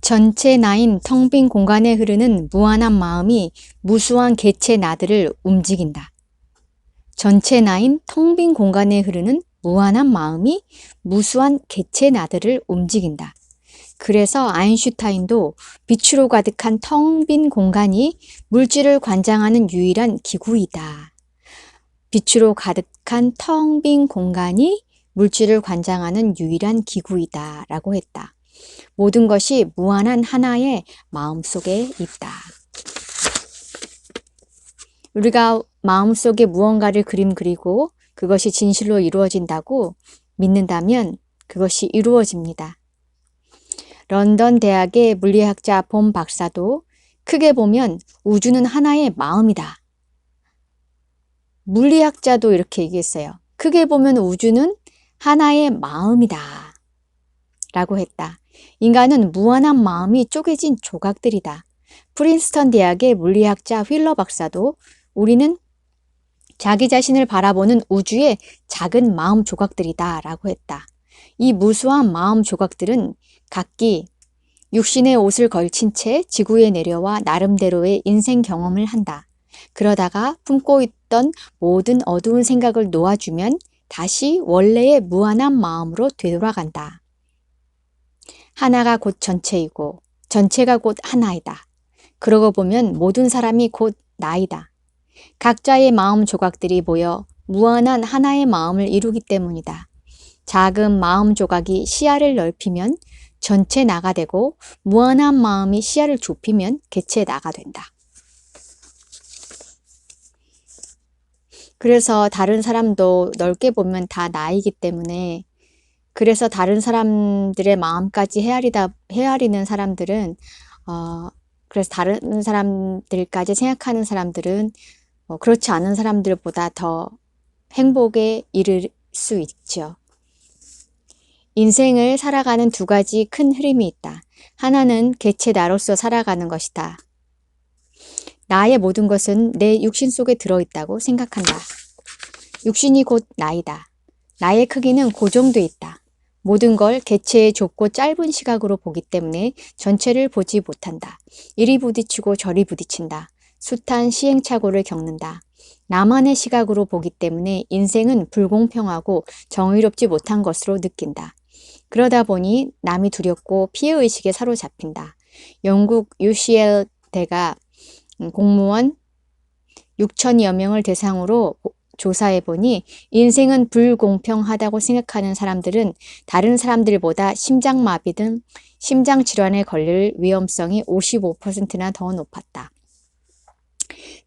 전체 나인 텅 빈 공간에 흐르는 무한한 마음이 무수한 개체 나들을 움직인다. 전체 나인 텅 빈 공간에 흐르는 무한한 마음이 무수한 개체 나들을 움직인다. 그래서 아인슈타인도 빛으로 가득한 텅 빈 공간이 물질을 관장하는 유일한 기구이다. 빛으로 가득한 텅 빈 공간이 물질을 관장하는 유일한 기구이다 라고 했다. 모든 것이 무한한 하나의 마음속에 있다. 우리가 마음속에 무언가를 그리고 그것이 진실로 이루어진다고 믿는다면 그것이 이루어집니다. 런던 대학의 물리학자 본 박사도 크게 보면 우주는 하나의 마음이다. 물리학자도 이렇게 얘기했어요. 크게 보면 우주는 하나의 마음이다 라고 했다. 인간은 무한한 마음이 쪼개진 조각들이다. 프린스턴 대학의 물리학자 휠러 박사도 우리는 자기 자신을 바라보는 우주의 작은 마음 조각들이다 라고 했다. 이 무수한 마음 조각들은 각기 육신의 옷을 걸친 채 지구에 내려와 나름대로의 인생 경험을 한다. 그러다가 품고 있던 모든 어두운 생각을 놓아주면 다시 원래의 무한한 마음으로 되돌아간다. 하나가 곧 전체이고 전체가 곧 하나이다. 그러고 보면 모든 사람이 곧 나이다. 각자의 마음 조각들이 모여 무한한 하나의 마음을 이루기 때문이다. 작은 마음 조각이 시야를 넓히면 전체 나가 되고 무한한 마음이 시야를 좁히면 개체 나가 된다. 그래서 다른 사람도 넓게 보면 다 나이기 때문에 그래서 다른 사람들의 마음까지 헤아리는 사람들은 그래서 다른 사람들까지 생각하는 사람들은 그렇지 않은 사람들보다 더 행복에 이를 수 있죠. 인생을 살아가는 두 가지 큰 흐름이 있다. 하나는 개체 나로서 살아가는 것이다. 나의 모든 것은 내 육신 속에 들어있다고 생각한다. 육신이 곧 나이다. 나의 크기는 고정돼 있다. 모든 걸 개체의 좁고 짧은 시각으로 보기 때문에 전체를 보지 못한다. 이리 부딪히고 저리 부딪힌다. 숱한 시행착오를 겪는다. 나만의 시각으로 보기 때문에 인생은 불공평하고 정의롭지 못한 것으로 느낀다. 그러다 보니 남이 두렵고 피해의식에 사로잡힌다. 영국 UCL 대가 공무원 6천여 명을 대상으로 조사해보니 인생은 불공평하다고 생각하는 사람들은 다른 사람들보다 심장마비 등 심장질환에 걸릴 위험성이 55%나 더 높았다.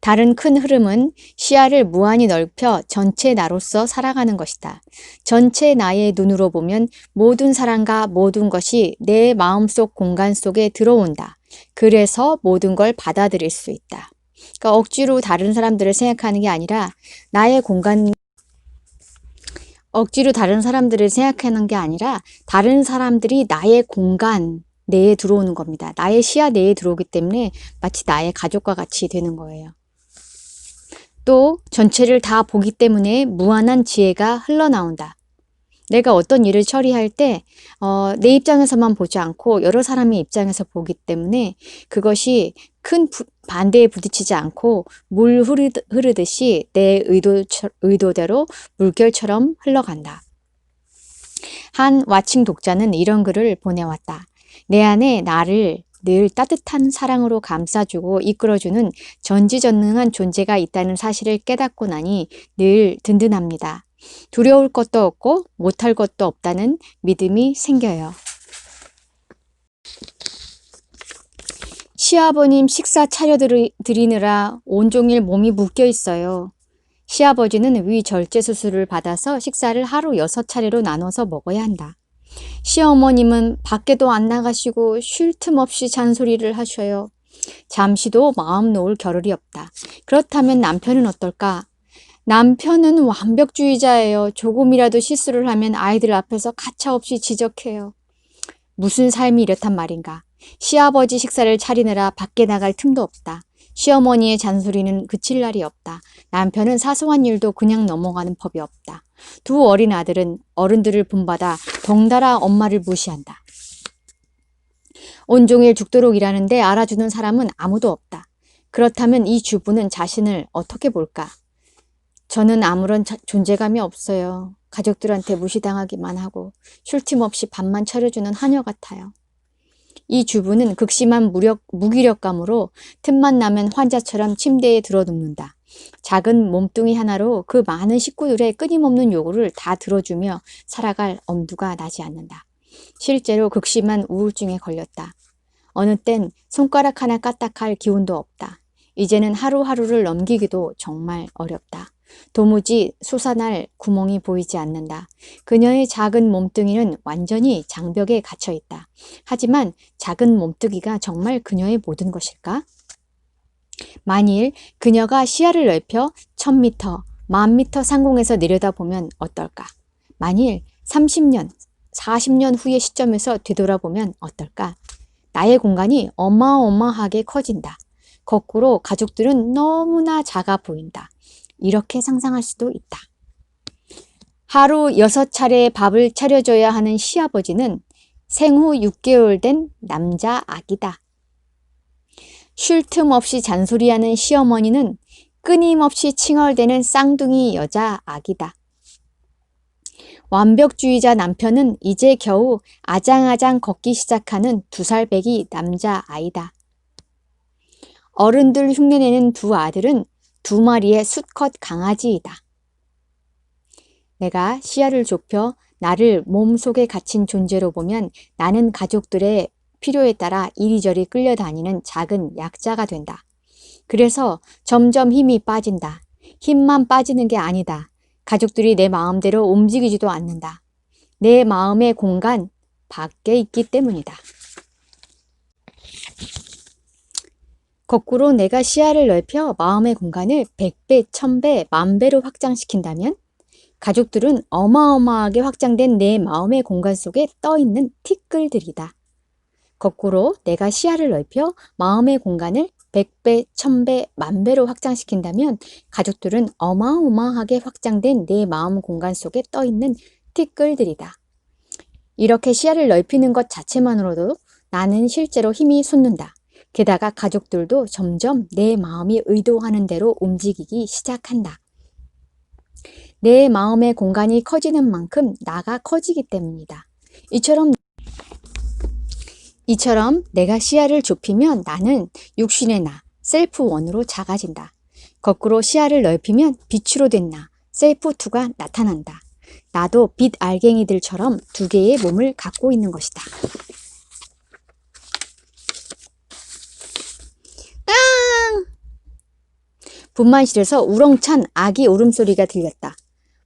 다른 큰 흐름은 시야를 무한히 넓혀 전체 나로서 살아가는 것이다. 전체 나의 눈으로 보면 모든 사람과 모든 것이 내 마음속 공간 속에 들어온다. 그래서 모든 걸 받아들일 수 있다. 그러니까 억지로 다른 사람들을 생각하는 게 아니라 억지로 다른 사람들을 생각하는 게 아니라 다른 사람들이 나의 공간 내에 들어오는 겁니다. 나의 시야 내에 들어오기 때문에 마치 나의 가족과 같이 되는 거예요. 또 전체를 다 보기 때문에 무한한 지혜가 흘러나온다. 내가 어떤 일을 처리할 때 내 입장에서만 보지 않고 여러 사람의 입장에서 보기 때문에 그것이 큰 반대에 부딪히지 않고 물 흐르듯이 내 의도대로 물결처럼 흘러간다. 한 와칭 독자는 이런 글을 보내왔다. 내 안에 나를 늘 따뜻한 사랑으로 감싸주고 이끌어주는 전지전능한 존재가 있다는 사실을 깨닫고 나니 늘 든든합니다. 두려울 것도 없고 못할 것도 없다는 믿음이 생겨요. 시아버님 식사 차려드리느라 온종일 몸이 묶여 있어요. 시아버지는 위절제 수술을 받아서 식사를 하루 6차례로 나눠서 먹어야 한다. 시어머님은 밖에도 안 나가시고 쉴 틈 없이 잔소리를 하셔요. 잠시도 마음 놓을 겨를이 없다. 그렇다면 남편은 어떨까? 남편은 완벽주의자예요. 조금이라도 실수를 하면 아이들 앞에서 가차없이 지적해요. 무슨 삶이 이렇단 말인가. 시아버지 식사를 차리느라 밖에 나갈 틈도 없다. 시어머니의 잔소리는 그칠 날이 없다. 남편은 사소한 일도 그냥 넘어가는 법이 없다. 두 어린 아들은 어른들을 본받아 덩달아 엄마를 무시한다. 온종일 죽도록 일하는데 알아주는 사람은 아무도 없다. 그렇다면 이 주부는 자신을 어떻게 볼까? 저는 아무런 존재감이 없어요. 가족들한테 무시당하기만 하고 쉴 틈 없이 밥만 차려주는 하녀 같아요. 이 주부는 극심한 무기력감으로 틈만 나면 환자처럼 침대에 들어눕는다. 작은 몸뚱이 하나로 그 많은 식구들의 끊임없는 요구를 다 들어주며 살아갈 엄두가 나지 않는다. 실제로 극심한 우울증에 걸렸다. 어느 땐 손가락 하나 까딱할 기운도 없다. 이제는 하루하루를 넘기기도 정말 어렵다. 도무지 솟아날 구멍이 보이지 않는다. 그녀의 작은 몸뚱이는 완전히 장벽에 갇혀 있다. 하지만 작은 몸뚱이가 정말 그녀의 모든 것일까? 만일 그녀가 시야를 넓혀 1000m, 10,000m 상공에서 내려다보면 어떨까? 만일 30년, 40년 후의 시점에서 되돌아보면 어떨까? 나의 공간이 어마어마하게 커진다. 거꾸로 가족들은 너무나 작아 보인다. 이렇게 상상할 수도 있다. 하루 6차례 밥을 차려줘야 하는 시아버지는 생후 6개월 된 남자 아기다. 쉴 틈 없이 잔소리하는 시어머니는 끊임없이 칭얼대는 쌍둥이 여자 아기다. 완벽주의자 남편은 이제 겨우 아장아장 걷기 시작하는 2살 배기 남자 아이다. 어른들 흉내내는 두 아들은 2마리의 수컷 강아지이다. 내가 시야를 좁혀 나를 몸속에 갇힌 존재로 보면 나는 가족들의 필요에 따라 이리저리 끌려다니는 작은 약자가 된다. 그래서 점점 힘이 빠진다. 힘만 빠지는 게 아니다. 가족들이 내 마음대로 움직이지도 않는다. 내 마음의 공간 밖에 있기 때문이다. 거꾸로 내가 시야를 넓혀 마음의 공간을 100배, 1000배, 10,000배로 확장시킨다면 가족들은 어마어마하게 확장된 내 마음의 공간 속에 떠있는 티끌들이다. 거꾸로 내가 시야를 넓혀 마음의 공간을 100배, 1000배, 10,000배로 확장시킨다면 가족들은 어마어마하게 확장된 내 마음 공간 속에 떠있는 티끌들이다. 이렇게 시야를 넓히는 것 자체만으로도 나는 실제로 힘이 솟는다. 게다가 가족들도 점점 내 마음이 의도하는 대로 움직이기 시작한다. 내 마음의 공간이 커지는 만큼 나가 커지기 때문이다. 이처럼 내가 시야를 좁히면 나는 육신의 나, 셀프 1으로 작아진다. 거꾸로 시야를 넓히면 빛으로 된 나, 셀프 2가 나타난다. 나도 빛 알갱이들처럼 2개의 몸을 갖고 있는 것이다. 분만실에서 우렁찬 아기 울음소리가 들렸다.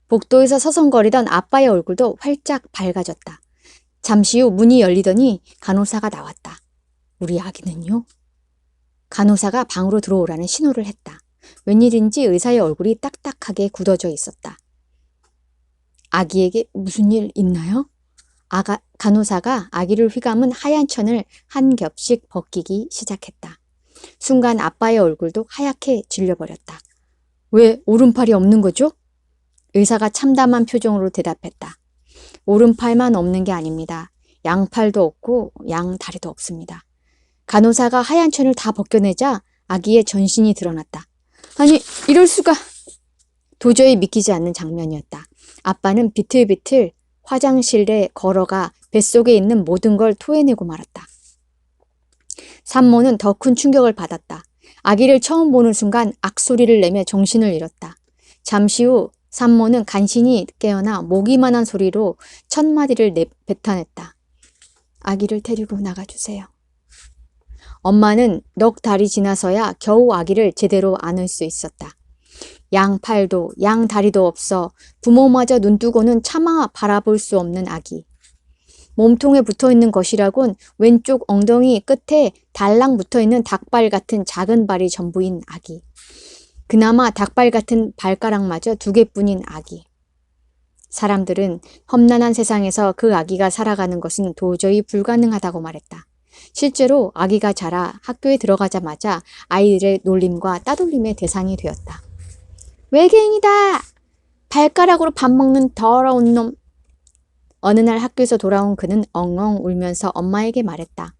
복도에서 서성거리던 아빠의 얼굴도 활짝 밝아졌다. 잠시 후 문이 열리더니 간호사가 나왔다. 우리 아기는요? 간호사가 방으로 들어오라는 신호를 했다. 웬일인지 의사의 얼굴이 딱딱하게 굳어져 있었다. 아기에게 무슨 일 있나요? 간호사가 아기를 휘감은 하얀 천을 한 겹씩 벗기기 시작했다. 순간 아빠의 얼굴도 하얗게 질려버렸다. 왜 오른팔이 없는 거죠? 의사가 참담한 표정으로 대답했다. 오른팔만 없는 게 아닙니다. 양팔도 없고 양다리도 없습니다. 간호사가 하얀 천을 다 벗겨내자 아기의 전신이 드러났다. 아니, 이럴 수가! 도저히 믿기지 않는 장면이었다. 아빠는 비틀비틀 화장실에 걸어가 뱃속에 있는 모든 걸 토해내고 말았다. 산모는 더 큰 충격을 받았다. 아기를 처음 보는 순간 악소리를 내며 정신을 잃었다. 잠시 후 산모는 간신히 깨어나 모기만한 소리로 첫 마디를 뱉어냈다. 아기를 데리고 나가주세요. 엄마는 넉 달이 지나서야 겨우 아기를 제대로 안을 수 있었다. 양팔도 양다리도 없어 부모마저 눈뜨고는 차마 바라볼 수 없는 아기. 몸통에 붙어있는 것이라곤 왼쪽 엉덩이 끝에 달랑 붙어있는 닭발 같은 작은 발이 전부인 아기. 그나마 닭발 같은 발가락마저 2개뿐인 아기. 사람들은 험난한 세상에서 그 아기가 살아가는 것은 도저히 불가능하다고 말했다. 실제로 아기가 자라 학교에 들어가자마자 아이들의 놀림과 따돌림의 대상이 되었다. 외계인이다! 발가락으로 밥 먹는 더러운 놈! 어느 날 학교에서 돌아온 그는 엉엉 울면서 엄마에게 말했다.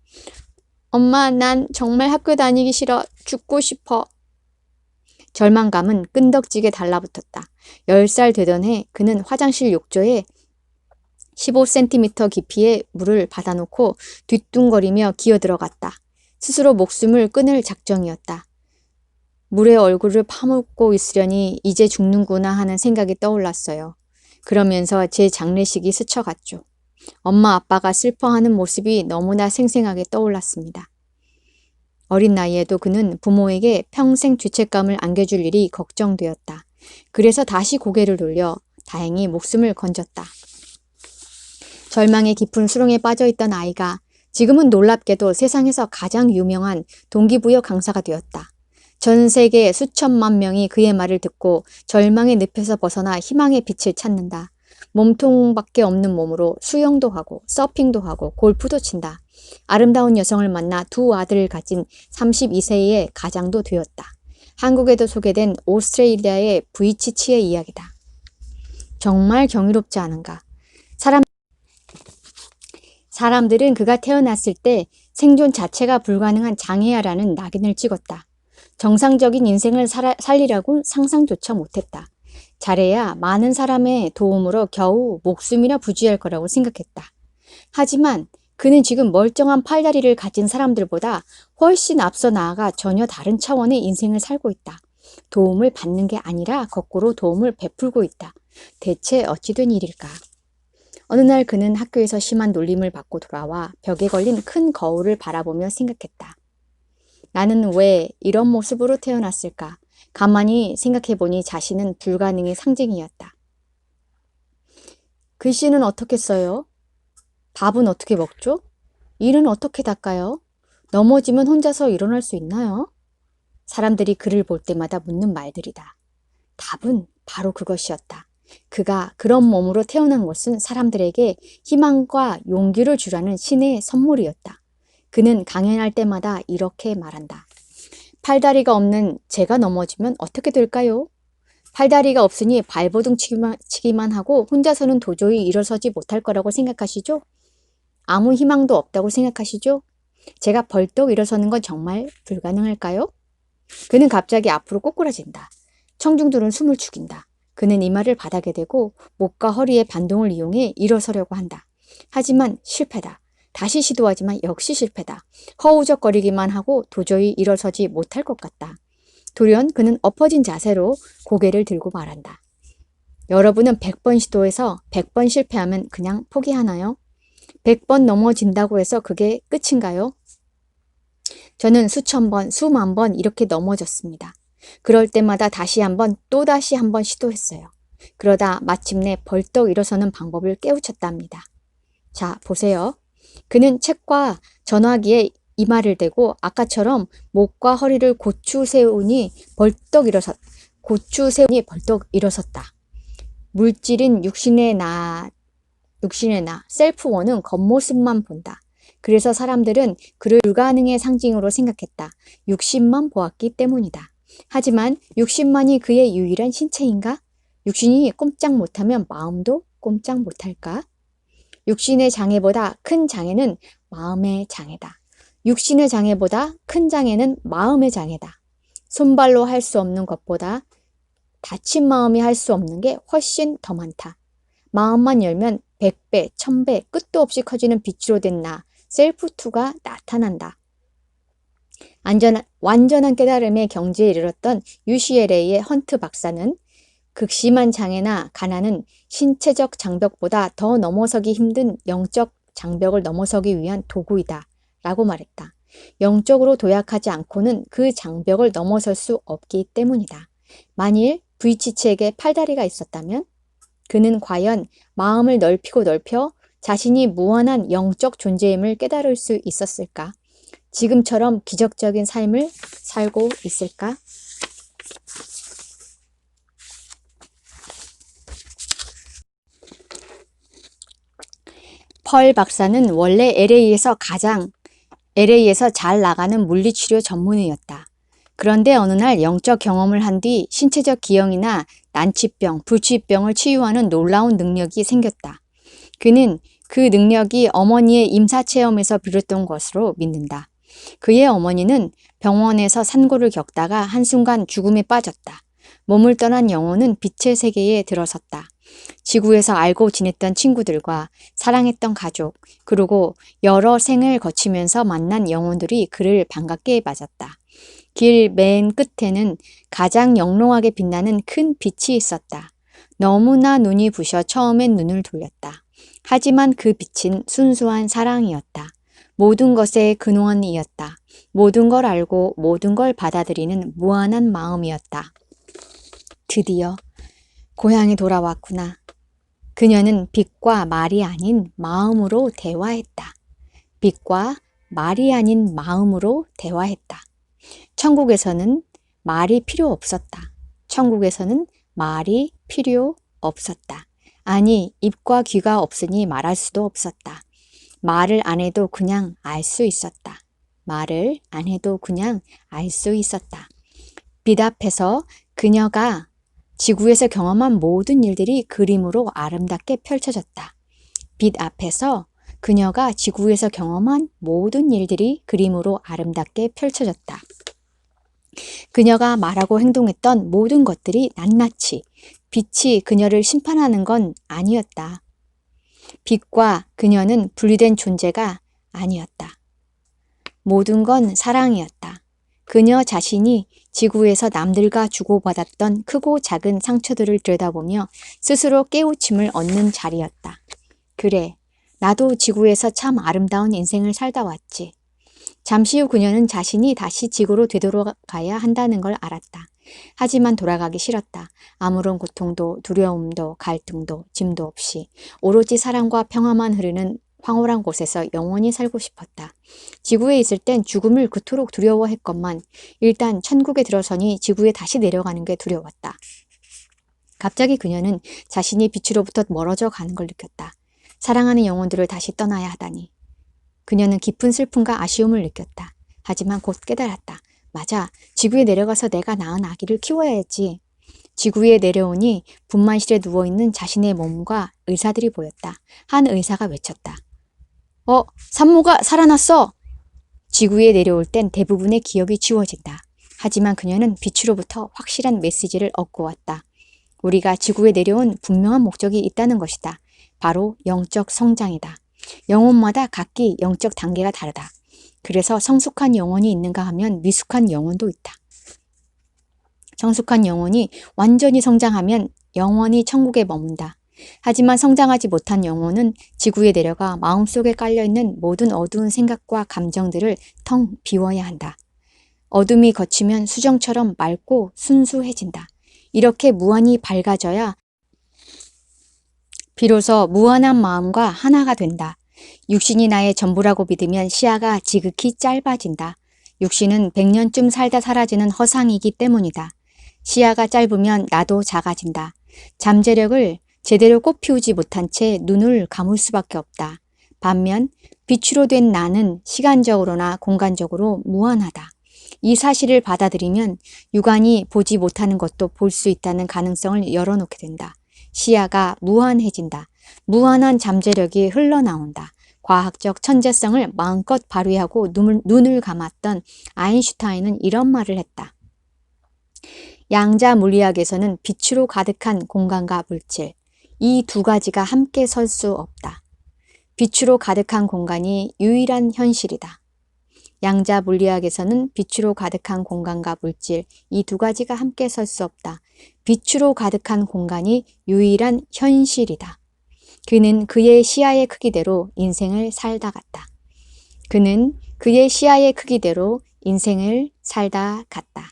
엄마, 난 정말 학교 다니기 싫어. 죽고 싶어. 절망감은 끈덕지게 달라붙었다. 10살 되던 해 그는 화장실 욕조에 15cm 깊이의 물을 받아놓고 뒤뚱거리며 기어들어갔다. 스스로 목숨을 끊을 작정이었다. 물에 얼굴을 파묻고 있으려니 이제 죽는구나 하는 생각이 떠올랐어요. 그러면서 제 장례식이 스쳐갔죠. 엄마 아빠가 슬퍼하는 모습이 너무나 생생하게 떠올랐습니다. 어린 나이에도 그는 부모에게 평생 죄책감을 안겨줄 일이 걱정되었다. 그래서 다시 고개를 돌려 다행히 목숨을 건졌다. 절망의 깊은 수렁에 빠져있던 아이가 지금은 놀랍게도 세상에서 가장 유명한 동기부여 강사가 되었다. 전 세계 수천만 명이 그의 말을 듣고 절망의 늪에서 벗어나 희망의 빛을 찾는다. 몸통밖에 없는 몸으로 수영도 하고 서핑도 하고 골프도 친다. 아름다운 여성을 만나 2 아들을 가진 32세의 가장도 되었다. 한국에도 소개된 오스트레일리아의 브이치치의 이야기다. 정말 경이롭지 않은가? 사람들은 그가 태어났을 때 생존 자체가 불가능한 장애아라는 낙인을 찍었다. 정상적인 인생을 살리라고 상상조차 못했다. 잘해야 많은 사람의 도움으로 겨우 목숨이나 부지할 거라고 생각했다. 하지만 그는 지금 멀쩡한 팔다리를 가진 사람들보다 훨씬 앞서 나아가 전혀 다른 차원의 인생을 살고 있다. 도움을 받는 게 아니라 거꾸로 도움을 베풀고 있다. 대체 어찌 된 일일까? 어느 날 그는 학교에서 심한 놀림을 받고 돌아와 벽에 걸린 큰 거울을 바라보며 생각했다. 나는 왜 이런 모습으로 태어났을까? 가만히 생각해보니 자신은 불가능의 상징이었다. 글씨는 어떻게 써요? 밥은 어떻게 먹죠? 일은 어떻게 닦아요? 넘어지면 혼자서 일어날 수 있나요? 사람들이 그를 볼 때마다 묻는 말들이다. 답은 바로 그것이었다. 그가 그런 몸으로 태어난 것은 사람들에게 희망과 용기를 주라는 신의 선물이었다. 그는 강연할 때마다 이렇게 말한다. 팔다리가 없는 제가 넘어지면 어떻게 될까요? 팔다리가 없으니 발버둥 치기만 하고 혼자서는 도저히 일어서지 못할 거라고 생각하시죠? 아무 희망도 없다고 생각하시죠? 제가 벌떡 일어서는 건 정말 불가능할까요? 그는 갑자기 앞으로 꼬꾸라진다. 청중들은 숨을 죽인다. 그는 이마를 바닥에 대고 목과 허리의 반동을 이용해 일어서려고 한다. 하지만 실패다. 다시 시도하지만 역시 실패다. 허우적거리기만 하고 도저히 일어서지 못할 것 같다. 돌연 그는 엎어진 자세로 고개를 들고 말한다. 여러분은 100번 시도해서 100번 실패하면 그냥 포기하나요? 100번 넘어진다고 해서 그게 끝인가요? 저는 수천 번, 수만 번 이렇게 넘어졌습니다. 그럴 때마다 다시 한번 또다시 한번 시도했어요. 그러다 마침내 벌떡 일어서는 방법을 깨우쳤답니다. 자, 보세요. 그는 책과 전화기에 이마를 대고 아까처럼 목과 허리를 고추 세우니 벌떡 일어섰다. 물질인 육신의 나, 셀프원은 겉모습만 본다. 그래서 사람들은 그를 불가능의 상징으로 생각했다. 육신만 보았기 때문이다. 하지만 육신만이 그의 유일한 신체인가? 육신이 꼼짝 못하면 마음도 꼼짝 못할까? 육신의 장애보다 큰 장애는 마음의 장애다. 육신의 장애보다 큰 장애는 마음의 장애다. 손발로 할 수 없는 것보다 다친 마음이 할 수 없는 게 훨씬 더 많다. 마음만 열면 100배, 1000배 끝도 없이 커지는 빛으로 된 나, 셀프2가 나타난다. 완전한 깨달음의 경지에 이르렀던 UCLA의 헌트 박사는 극심한 장애나 가난은 신체적 장벽보다 더 넘어서기 힘든 영적 장벽을 넘어서기 위한 도구이다 라고 말했다. 영적으로 도약하지 않고는 그 장벽을 넘어설 수 없기 때문이다. 만일 브이치치에게 팔다리가 있었다면 그는 과연 마음을 넓혀 자신이 무한한 영적 존재임을 깨달을 수 있었을까? 지금처럼 기적적인 삶을 살고 있을까? 펄 박사는 원래 LA에서 잘 나가는 물리치료 전문의였다. 그런데 어느 날 영적 경험을 한 뒤 신체적 기형이나 난치병, 불치병을 치유하는 놀라운 능력이 생겼다. 그는 그 능력이 어머니의 임사체험에서 비롯된 것으로 믿는다. 그의 어머니는 병원에서 산고를 겪다가 한순간 죽음에 빠졌다. 몸을 떠난 영혼은 빛의 세계에 들어섰다. 지구에서 알고 지냈던 친구들과 사랑했던 가족, 그리고 여러 생을 거치면서 만난 영혼들이 그를 반갑게 맞았다. 길 맨 끝에는 가장 영롱하게 빛나는 큰 빛이 있었다. 너무나 눈이 부셔 처음엔 눈을 돌렸다. 하지만 그 빛은 순수한 사랑이었다. 모든 것의 근원이었다. 모든 걸 알고 모든 걸 받아들이는 무한한 마음이었다. 드디어 고향에 돌아왔구나. 그녀는 빛과 말이 아닌 마음으로 대화했다. 빛과 말이 아닌 마음으로 대화했다. 천국에서는 말이 필요 없었다. 천국에서는 말이 필요 없었다. 아니, 입과 귀가 없으니 말할 수도 없었다. 말을 안 해도 그냥 알 수 있었다. 말을 안 해도 그냥 알 수 있었다. 빛 앞에서 그녀가 지구에서 경험한 모든 일들이 그림으로 아름답게 펼쳐졌다. 빛 앞에서 그녀가 지구에서 경험한 모든 일들이 그림으로 아름답게 펼쳐졌다. 그녀가 말하고 행동했던 모든 것들이 낱낱이 빛이 그녀를 심판하는 건 아니었다. 빛과 그녀는 분리된 존재가 아니었다. 모든 건 사랑이었다. 그녀 자신이 지구에서 남들과 주고받았던 크고 작은 상처들을 들여다보며 스스로 깨우침을 얻는 자리였다. 그래, 나도 지구에서 참 아름다운 인생을 살다 왔지. 잠시 후 그녀는 자신이 다시 지구로 되돌아가야 한다는 걸 알았다. 하지만 돌아가기 싫었다. 아무런 고통도 두려움도 갈등도 짐도 없이 오로지 사랑과 평화만 흐르는 황홀한 곳에서 영원히 살고 싶었다. 지구에 있을 땐 죽음을 그토록 두려워했건만 일단 천국에 들어서니 지구에 다시 내려가는 게 두려웠다. 갑자기 그녀는 자신이 빛으로부터 멀어져 가는 걸 느꼈다. 사랑하는 영혼들을 다시 떠나야 하다니. 그녀는 깊은 슬픔과 아쉬움을 느꼈다. 하지만 곧 깨달았다. 맞아, 지구에 내려가서 내가 낳은 아기를 키워야지. 지구에 내려오니 분만실에 누워있는 자신의 몸과 의사들이 보였다. 한 의사가 외쳤다. 산모가 살아났어! 지구에 내려올 땐 대부분의 기억이 지워진다. 하지만 그녀는 빛으로부터 확실한 메시지를 얻고 왔다. 우리가 지구에 내려온 분명한 목적이 있다는 것이다. 바로 영적 성장이다. 영혼마다 각기 영적 단계가 다르다. 그래서 성숙한 영혼이 있는가 하면 미숙한 영혼도 있다. 성숙한 영혼이 완전히 성장하면 영원히 천국에 머문다. 하지만 성장하지 못한 영혼은 지구에 내려가 마음속에 깔려있는 모든 어두운 생각과 감정들을 텅 비워야 한다. 어둠이 걷히면 수정처럼 맑고 순수해진다. 이렇게 무한히 밝아져야 비로소 무한한 마음과 하나가 된다. 육신이 나의 전부라고 믿으면 시야가 지극히 짧아진다. 육신은 100년쯤 살다 사라지는 허상이기 때문이다. 시야가 짧으면 나도 작아진다. 잠재력을 제대로 꽃피우지 못한 채 눈을 감을 수밖에 없다. 반면 빛으로 된 나는 시간적으로나 공간적으로 무한하다. 이 사실을 받아들이면 육안이 보지 못하는 것도 볼 수 있다는 가능성을 열어놓게 된다. 시야가 무한해진다. 무한한 잠재력이 흘러나온다. 과학적 천재성을 마음껏 발휘하고 눈을 감았던 아인슈타인은 이런 말을 했다. 양자 물리학에서는 빛으로 가득한 공간과 물질, 이 두 가지가 함께 설 수 없다. 빛으로 가득한 공간이 유일한 현실이다. 양자 물리학에서는 빛으로 가득한 공간과 물질, 이 두 가지가 함께 설 수 없다. 빛으로 가득한 공간이 유일한 현실이다. 그는 그의 시야의 크기대로 인생을 살다 갔다. 그는 그의 시야의 크기대로 인생을 살다 갔다.